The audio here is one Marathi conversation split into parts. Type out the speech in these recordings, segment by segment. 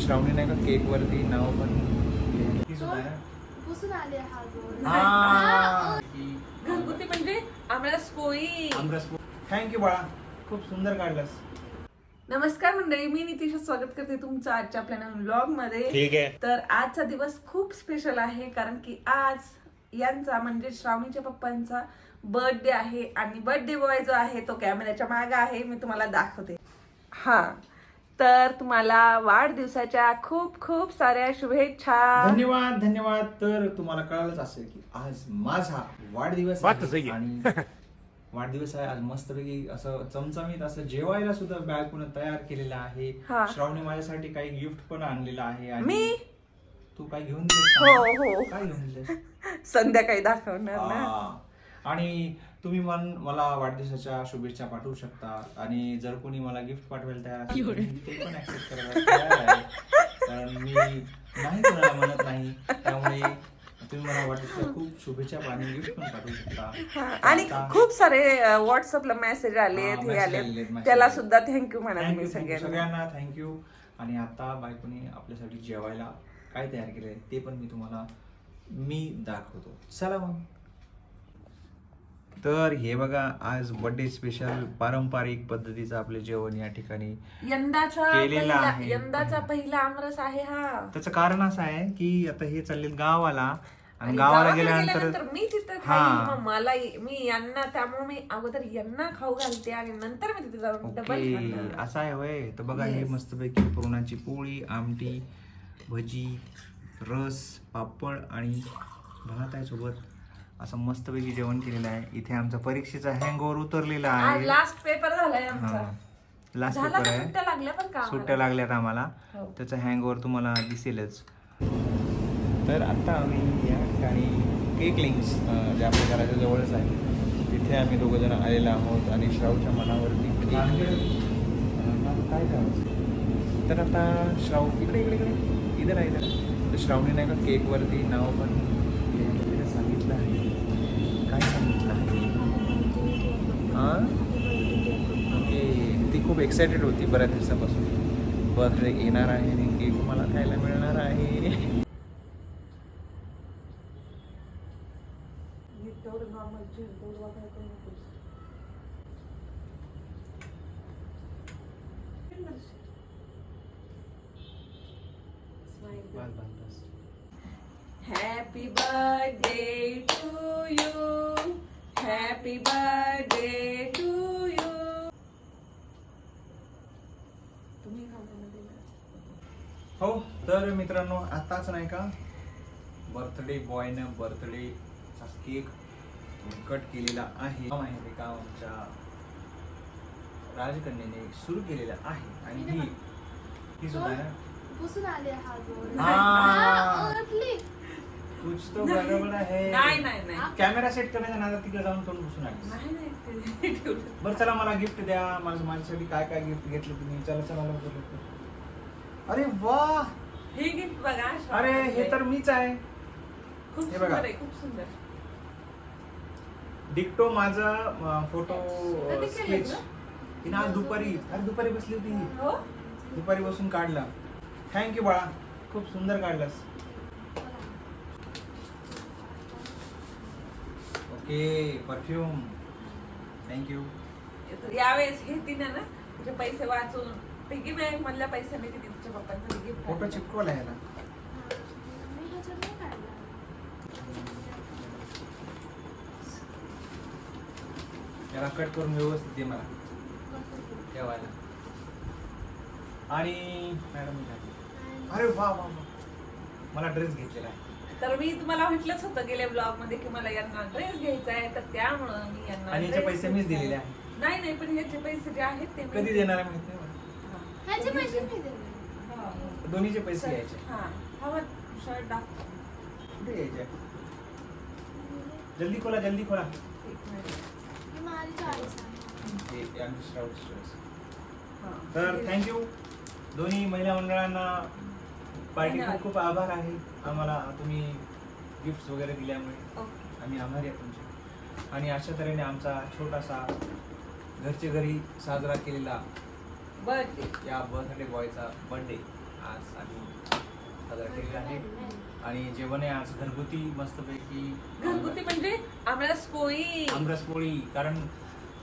श्रावणी नाही का केक वरती नाव पण पुसून आले हा जोड. घरगुती म्हणजे आमरस पोळी. थँक्यू बाळा, खूप सुंदर काढलंस. नमस्कार मंडळी, मी नितीश स्वागत करते तुमचं आजच्या आपल्या नवीन व्लॉग मध्ये. ठीक आहे. तर आजचा दिवस खूप स्पेशल आहे कारण की आज यांचा म्हणजे श्रावणीच्या पप्पांचा बर्थडे आहे आणि बर्थडे बॉय जो आहे तो कॅमेऱ्याच्या मागे आहे, मी तुम्हाला दाखवते. हा, तर तुम्हाला वाढदिवसाच्या खूप खूप साऱ्या शुभेच्छा. धन्यवाद धन्यवाद. तर तुम्हाला कळालंच असेल की आज माझा वाढदिवस आहे आणि वाढदिवस आहे आज. मस्तपैकी असं चमचमीत असं जेवायला सुद्धा बायकोनं तयार केलेलं आहे. श्रावणी माझ्यासाठी काही गिफ्ट पण आणलेलं आहे. आणि मी तू काय घेऊन दिलेस? हो. काय घेऊन दिलेस? संध्याकाळी दाखवणार ना. आणि तुम्ही मला वाढदिवसाच्या शुभेच्छा पाठवू शकता आणि जर कोणी मला गिफ्ट पाठवायला तयार असेल ते पण ऍक्सेप्ट करायला तयार आहे, कारण मी नाही कोणाला म्हणत नाही. त्यामुळे तुम्ही मला वाढदिवसाच्या खूप शुभेच्छा आणि गिफ्ट पण पाठवू शकता. आणि खूप सारे व्हॉट्सअपला मेसेज आले, हे आले, त्याला सुद्धा थँक्यू म्हणा मी सगळ्यांना थँक्यू. आणि आता बायकोने आपल्यासाठी जेवायला काय तयार केलंय ते पण मी तुम्हाला दाखवतो. चला मग. तर हे बघा, आज बर्थडे स्पेशल पारंपरिक पद्धतीचं आपले जेवण या ठिकाणी केलेलं आहे. यंदाचा पहिला आमरस आहे हा. त्याचं कारण असं आहे की आता हे चालले गावाला आणि गावाला गेल्यानंतर मी तिथं खाईन, मला मी यांना, त्यामुळे मी अगोदर यांना खाऊ घालते आणि नंतर मी तिथे जाऊन डबल. असं आहे होय. तर बघा, हे मस्तपैकी पुरणाची पोळी, आमटी, भजी, रस, पापड आणि भात आहे सोबत. असं मस्तपैकी जेवण केलेलं आहे. इथे आमचा परीक्षेचा हँगओव्हर उतरलेला आहे. लास्ट पेपर झालाय आमचा. लास्ट पेपर आहे. सुट्ट्या लागल्या पण का? सुट्ट्या लागल्यात आम्हाला. त्याचा हँगओव्हर तुम्हाला दिसेलच. तर आता आम्ही या ठिकाणी केक लिंक्स जे आपल्या घराच्या जवळच आहे तिथे आम्ही दोघं जण आलेलो आहोत आणि श्रावच्या मनावरती काय करायचं. तर आता श्राव इकडे इधर आहे. तर श्रावणी नाही का केकवरती नाव पण सांगितलं आहे. काय सांगितलं आहे? ती खूप एक्सायटेड होती बऱ्याच दिवसापासून. बर्थडे येणार आहे आणि केक मला खायला मिळणार आहे. Happy birthday to you. Happy birthday to you. तुम्ही हो. तर मित्रांनो, आताच नाही का बर्थडे बॉयनं बर्थडेचा केक कट केलेला आहे. माहिती का आमच्या राजकन्याने सुरू केलेला आहे आणि ही सुद्धा पुसून आले हा जोड. ओळखली. कुछ तो बरोबर आहे. नाही कॅमेरा सेट करण्याच्या नादात तिकडे जाऊन तोंड पुसून आली. बरं चला, मला गिफ्ट द्या. माझ्यासाठी काय काय गिफ्ट घेतलं तुम्ही? चला लवकर. अरे वा, हे गिफ्ट बघा. अरे हे तर मीच आहे. खूप हे बघा, सुंदर आहे, खूप सुंदर. डिक्टो माझा फोटो स्केच. तिने आज दुपारी बसली होती. दुपारी बसून काढला. थँक्यू बाळा, खूप सुंदर काढलास. Okay, perfume. थँक्यू. यावेळेस हे तिने ना तिचे पैसे वाचून पिगी बँक मधल्या पैशाने तिच्या पप्पांचा गिफ्ट फोटो चिपकवला ह्याला. मी ह्याच्यात नाही काढला. याला कट करून व्यवस्थित दे मला ठेवायला. आणि मॅडम, अरे वा वा, मला ड्रेस घेतलेला आहे. तर मी तुम्हाला म्हटलंच होतं गेल्या ब्लॉग मध्ये की मला यांना ड्रेस घ्यायचा आहे, तर त्यामुळं मी यांना. आणि याचे पैसे मीच दिलेले आहे. नाही, पण ह्याचे पैसे जे आहेत ते कधी देणार आहे माहित नाही. ह्याचे पैसे मी दिले. दोन्हीचे पैसे घ्यायचे. हा शर्ट दाखव. कुठे घ्यायचे? जल्दी खोला. ही माझी चॉईस आहे. तर थँक्यू दोन्ही महिला मंडळांना. पार्टी खूप आभार आहे आम्हाला, तुम्ही गिफ्ट वगैरे दिल्यामुळे आम्ही आभारी आहे तुमचे. आणि अशा तऱ्हेने आमचा छोटासा घरचे घरी साजरा केलेला बर्थडे, या बर्थडे बॉयचा बर्थडे आज आम्ही साजरा केलेला आहे. आणि जेवण आहे आज घरगुती मस्तपैकी. घरगुती म्हणजे आमरस पोळी. आमरस पोळी, कारण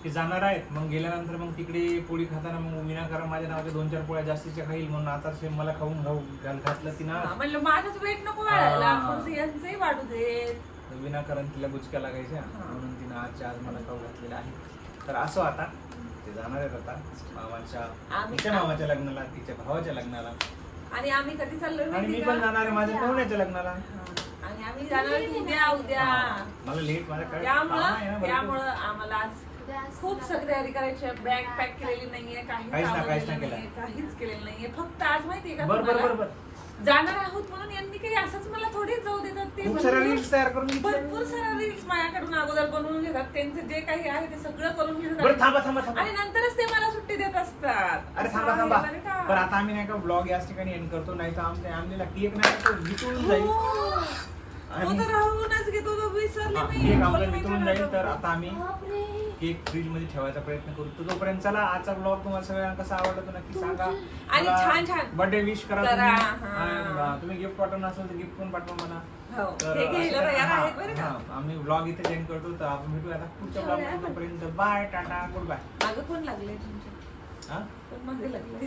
ते जाणार आहेत, मग गेल्यानंतर मग तिकडे पोळी खाताना मग विनाकारण माझ्या नावाच्या 2-4 पोळ्या जास्तीच्या खाईल, म्हणून आता मला खाऊन घातलं ती ना. म्हणलं माझंच वेट नको वाढायला, थोडंसं यांचंही वाढू देत. विनाकारण तिला बुचक्या लागायच्या, म्हणून तिनं आज मला खाऊ घातलेलं आहे. तर असं आता ते जाणार आहेत आता तिच्या मामाच्या लग्नाला, तिच्या भावाच्या लग्नाला. आणि आम्ही कधी चाललोय आणि मी पण जाणार आहे माझ्या पाहुण्याच्या लग्नाला. आणि आम्ही जाणार उद्या मला लेट माझ्याकडे त्यामुळं आम्हाला आज खूप सगळी तयारी करायची आहे. बॅग पॅक केलेली नाहीये, काहीच केलेलं नाहीये. फक्त आज माहितीये का बरोबर जाणार आहोत म्हणून यांनी काही असंच मला थोडीच जाऊ देतात. ते खूप साऱ्या रील्स तयार करून भरपूर साऱ्या रील्स माझ्याकडून अगोदर बनवून घेतात. त्यांचं जे काही आहे ते सगळं करून बरं थांबा घेतात आणि नंतरच ते मला सुट्टी देत असतात. अरे थांबा पण आता आम्ही नाही का ब्लॉग याच ठिकाणी एंड करतो, नाही तर आमच्या आणलेला केक नाही तो वितळून जाईल. राहूनच घेतो तो विसरले केक आम्हाला वितळून जाईल. तर आता आम्ही केक फ्रीज मध्ये ठेवायचा प्रयत्न करू. तर तोपर्यंत चला आजचा ब्लॉग तुम्हाला सगळ्यांना कसा आवडला तो नक्की सांगा. आणि छान बर्थडे विश करा तुम्ही गिफ्ट पाठवणार असेल तर गिफ्ट पण पाठवा मला. आम्ही ब्लॉग इथे एंड करतो. तर आपण भेटूया आता पुढच्या ब्लॉग मध्ये. तोपर्यंत बाय, टाटा, गुड बाय. मागे फोन लागले तुमच्या, फोन मागे लागले.